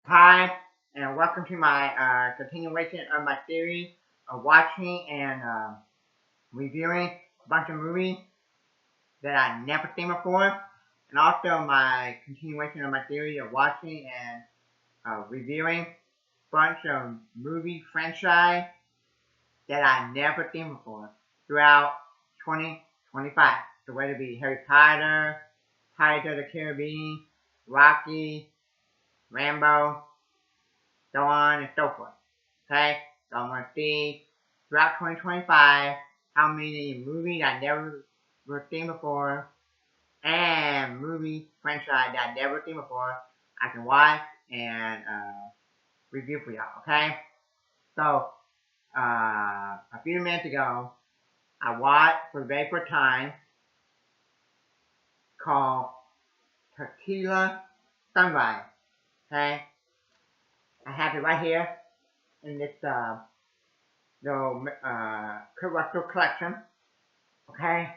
Hi, and welcome to my continuation of my series of watching and reviewing a bunch of movies that I never seen before, and also my continuation of my series of watching and reviewing a bunch of movie franchise that I never seen before throughout 2025. So whether it be Harry Potter, Pirates of the Caribbean, Rocky, Rambo, so on and so forth. Okay? So I'm gonna see throughout 2025 how many movies I never seen before and movie franchise that I never seen before I can watch and review for y'all. Okay? So a few minutes ago I watched for the very first time called Tequila Sunrise. Okay? I have it right here in this the Kurt Russell collection. Okay,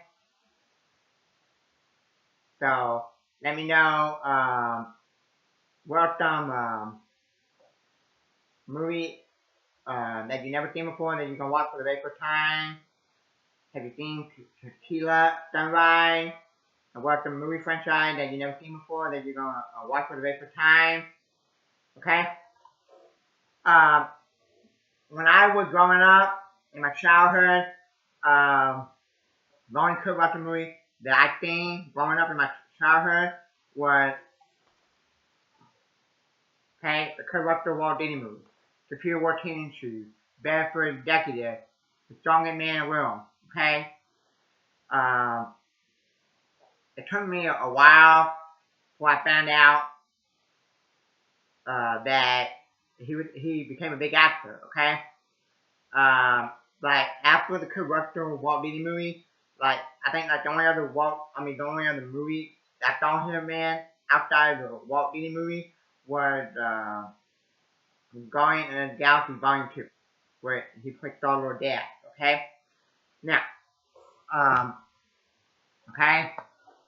so let me know what some movie that you never seen before that you can watch for the very first time. Have you seen Tequila Sunrise? Or what some movie franchise that you never seen before that you're gonna watch for the very first time? Okay. Um, when I was growing up in my childhood, the only Kurt Russell movie that I seen growing up in my childhood was the Kurt Russell Walt Disney movie, Superior War Teen Shoes, Bedford Executive, The Strongest Man in the World. Okay, um, it took me a while before I found out that he became a big actor. Okay, like after the Kurt Russell Walt Disney movie, like I think like the only other movie that I saw him in outside of the Walt Disney movie was Guardians of the Galaxy Volume 2, where he played Star-Lord Dad, okay? Now, um, okay,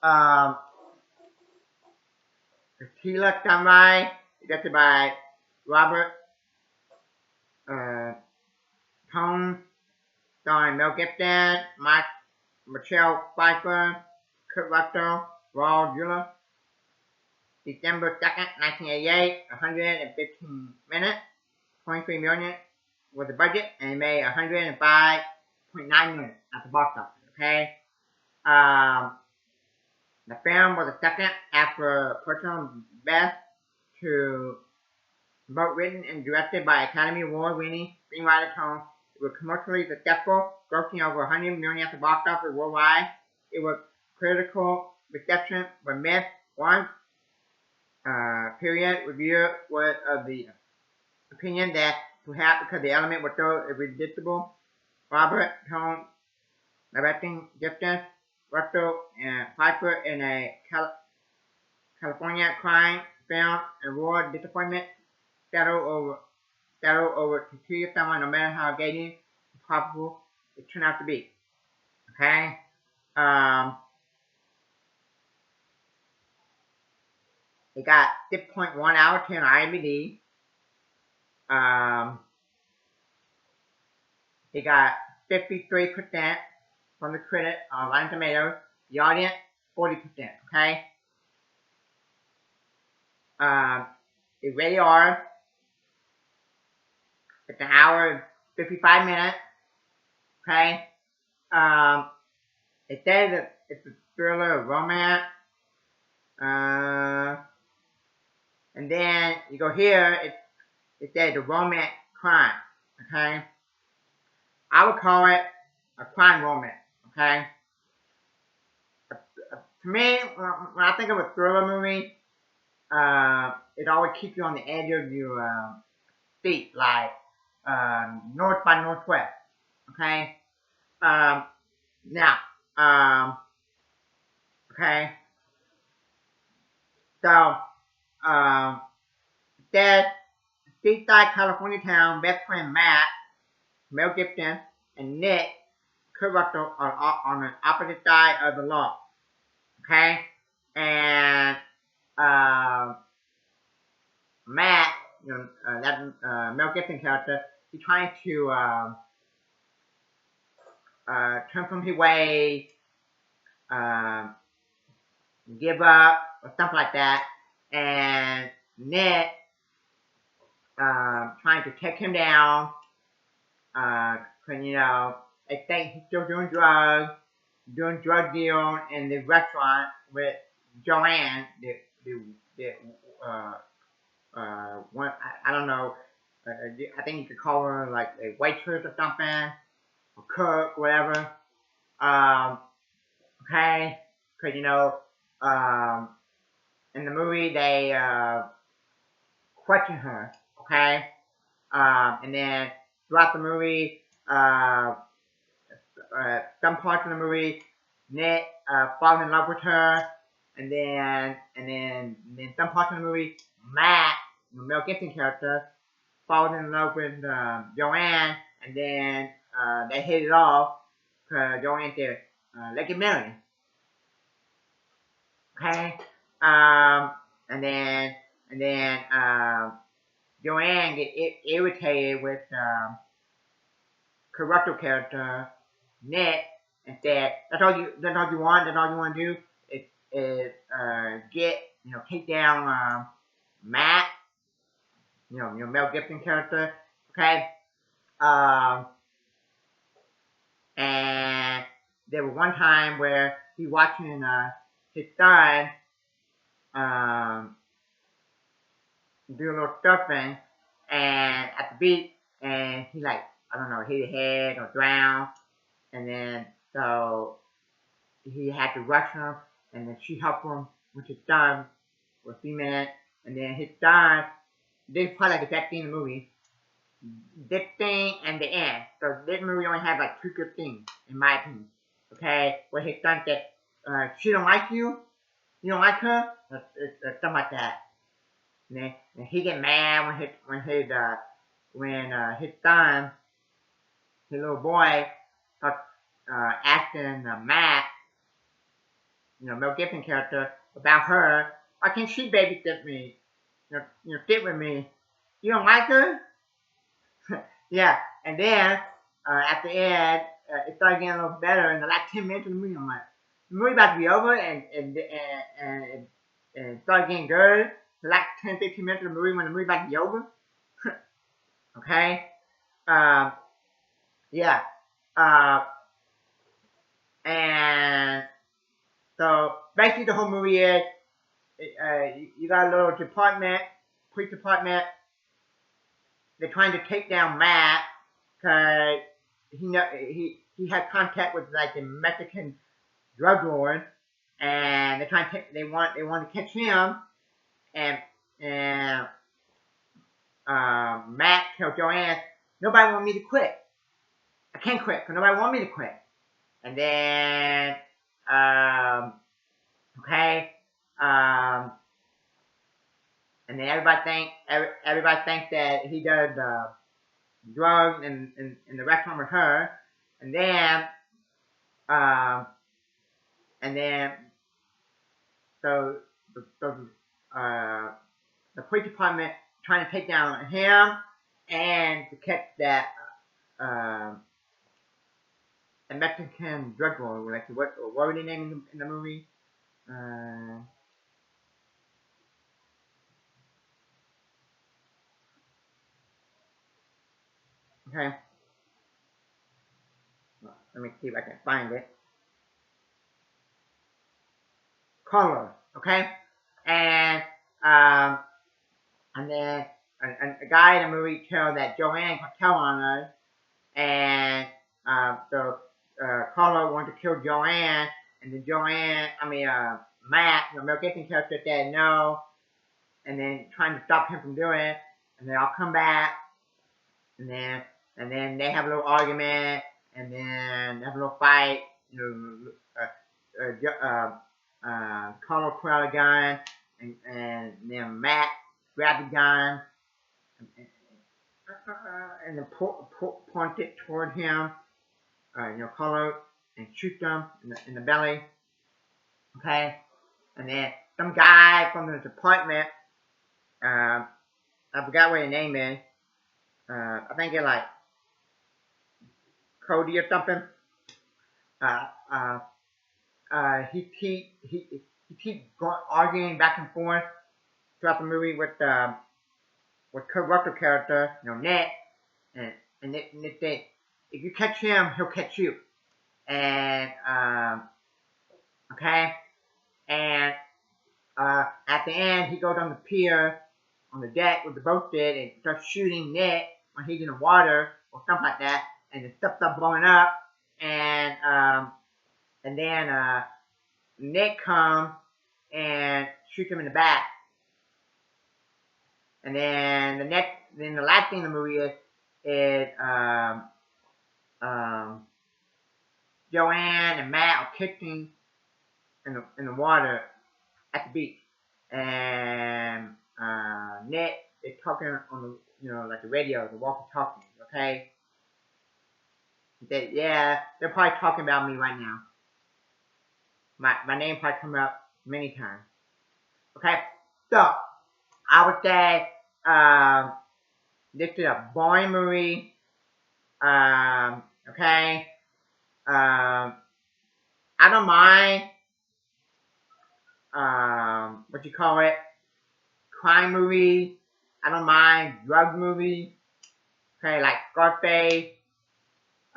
um, Tequila Samurai, directed by Robert, uh, Tone, starring Mel Gibson, Michelle Pfeiffer, Kurt Russell, Raul Julia, December 2nd, 1988, 115 minutes, 23 million was the budget, and it made 105.9 million at the box office, okay? The film was the second after Personal Best to both written and directed by Academy Award-winning screenwriter Tone. It was commercially successful, grossing over 100 million at the box office worldwide. It was critical reception was missed. One period reviewer was of the opinion that perhaps because the element was so irresistible, Robert Tone directing Gibson, Russell, and Pfeiffer in a California crime film and raw disappointment settled over to kill someone no matter how gating and probable it turned out to be. Okay? It got 6.1 out of 10 on IMDb. It got 53% from the critic on Rotten Tomatoes. The audience, 40%. Okay? It's rated R. It's an hour and 55 minutes. Okay? It says that it's a thriller romance. And then you go here, it says the romance crime. Okay? I would call it a crime romance. Okay? To me, when I think of a thriller movie, it always keeps you on the edge of your seat, like North by Northwest. Okay? Now, okay, so, that seaside California town best friend Matt, Mel Gibson, and Nick, Kurt Russell are on the opposite side of the law. Okay? And, Matt that Mel Gibson character, he's trying to turn from his way, um, give up or something like that, and Ned trying to take him down, cause they think he's still doing drug deal in the restaurant with Joanne, the uh, one, I don't know, I think you could call her like a waitress or something, or cook, whatever. Um, okay, cause in the movie they question her, okay, and then throughout the movie, some parts of the movie, Nick falls in love with her, and then some parts of the movie, Matt, the Mel Gibson character, falls in love with Joanne, and then they hit it off because Joanne said, "Let's get married." Okay, and then Joanne get irritated with corruptor character Nick and said, "That's all you want. That's all you want to do is get take down Matt, Mel Gibson character, okay." Um, and there was one time where he watching his son do a little surfing and at the beach, and he like I don't know hit his head or drown, and then so he had to rush him, and then she helped him with his son for a few minutes, and then his son. This is probably like the best thing in the movie. This thing and the end. So this movie only has like two good things, in my opinion. Okay, where his son said, "She don't like you. You don't like her," or something like that. And he get mad when his son, his little boy, starts asking Matt, Mel Gibson character, about her. Why can't she babysit me? Sit with me. You don't like her? Yeah. And then at the end, it started getting a little better. In the last 10 minutes of the movie, I'm like, the movie about to be over, and it started getting good. The last 10, 15 minutes of the movie when the movie about to be over. Okay. Yeah. Uh, and so basically the whole movie is you got a little police department. They're trying to take down Matt because he had contact with like the Mexican drug lord, and they want to catch him, and and Matt tells Joanne, "Nobody want me to quit. I can't quit because nobody want me to quit." And then okay, and then everybody thinks that he does drugs in the restaurant with her, and then um, and then so so the police department trying to take down him and to catch that the Mexican drug lord. Like what were they named in the movie? Okay, let me see if I can find it. Carlos. Okay, and um, and then a guy in the movie tells that Joanne can tell on us, and so Carlo wanted to kill Joanne, and then Matt, Mel Gibson character said no, and then trying to stop him from doing it, and they all come back, and then they have a little argument, and then they have a little fight, Carlo pulled out a gun, and then Matt grabbed the gun, and then point it toward him, Carlo, and shoot them in the belly. Okay, and then some guy from the department I forgot what his name is. I think it's like Cody or something. Uh, uh, he keep going, arguing back and forth throughout the movie with Kurt Russell character, Nick, and Nick said, if you catch him, he'll catch you. And okay, and at the end, he goes on the pier, on the deck with the boat did, and starts shooting Nick when he's in the water or something like that, and the stuff starts blowing up, and then Nick comes and shoots him in the back, and then the last thing in the movie is Joanne and Matt are kissing in the water at the beach, and Nick is talking on the like the radio, the walkie-talkie. Okay, they're probably talking about me right now. My name probably come up many times. Okay, so I would say this is a boring movie. Okay, I don't mind what you call it, crime movie. I don't mind drug movie. Okay, like Scarface.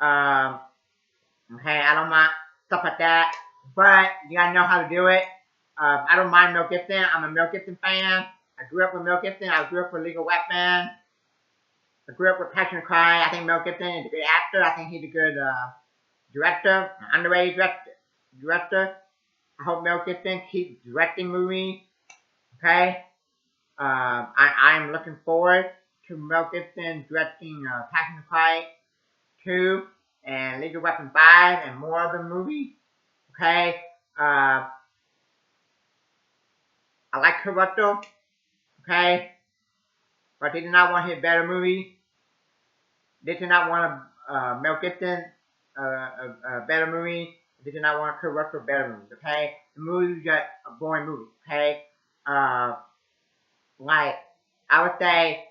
Okay, I don't mind stuff like that. But you gotta know how to do it. I don't mind Mel Gibson. I'm a Mel Gibson fan. I grew up with Mel Gibson. I grew up with Legal Weapon. I grew up with Passion and Cry. I think Mel Gibson is a good actor. I think he's a good director, an underrated director. I hope Mel Gibson keeps directing movies. Okay. I'm looking forward to Mel Gibson directing Passion and Cry 2 and Legal Weapon 5 and more of the movies. Okay. I like Kurt Russell. Okay. But they did not want his better movie. They did not want Mel Gibson a better movie. They did not want Kurt Russell better movie. Okay. The movie was just a boring movie. Okay. Like I would say,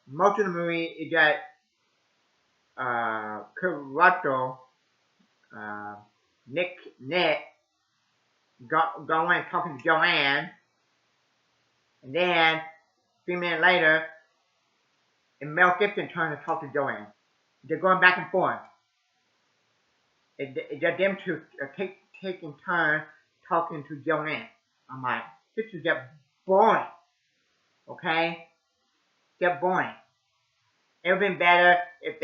most of the movie is just Kurt Russell, Nick going and talking to Joanne, and then 3 minutes later, and Mel Gibson turns to talk to Joanne. They're going back and forth. It's just them two taking turns talking to Joanne. I'm like, this is just boring. Okay, just boring. It would have been better if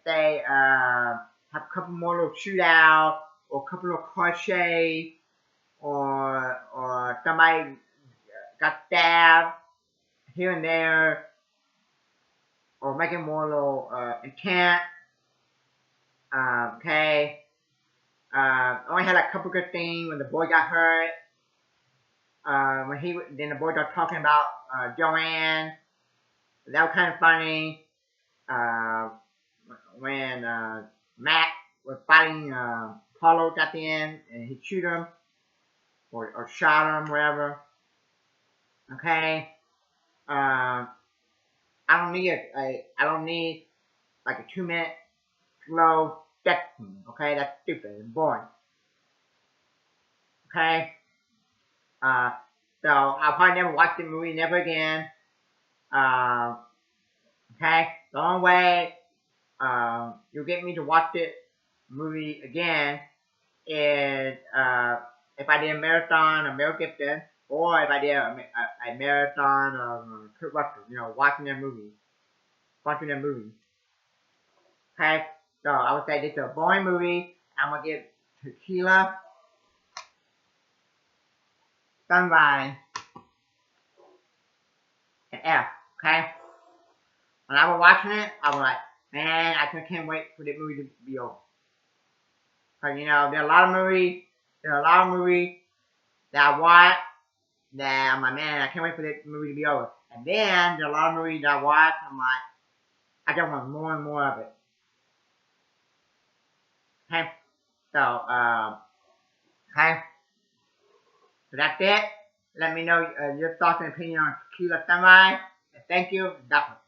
they have a couple more little shootouts or a couple of car chase or somebody got stabbed here and there or make it more little intense. Okay. Only had a couple good things when the boy got hurt. Then the boy got talking about Joanne. That was kind of funny. When Matt was fighting Carlos at the end and he shoot him or shot him, whatever. Okay. I don't need like a 2-minute slow sex scene. Okay, that's stupid and boring. Okay. So I'll probably never watch the movie, never again. Okay, the only way you'll get me to watch the movie again is if I did a marathon of Mel Gibson or if I did a marathon of Kurt Russell, watching their movies. Okay, so I would say this is a boring movie. I'm gonna give Tequila, Sunrise, an F. Okay. When I was watching it, I was like, man, I can't wait for the movie to be over. Cause there are a lot of movies that I watch that I'm like, man, I can't wait for the movie to be over. And then there are a lot of movies that I watch, I'm like, I just want more and more of it. Okay, so okay, so that's it. Let me know your thoughts and opinion on Tequila Sunrise. Thank you. That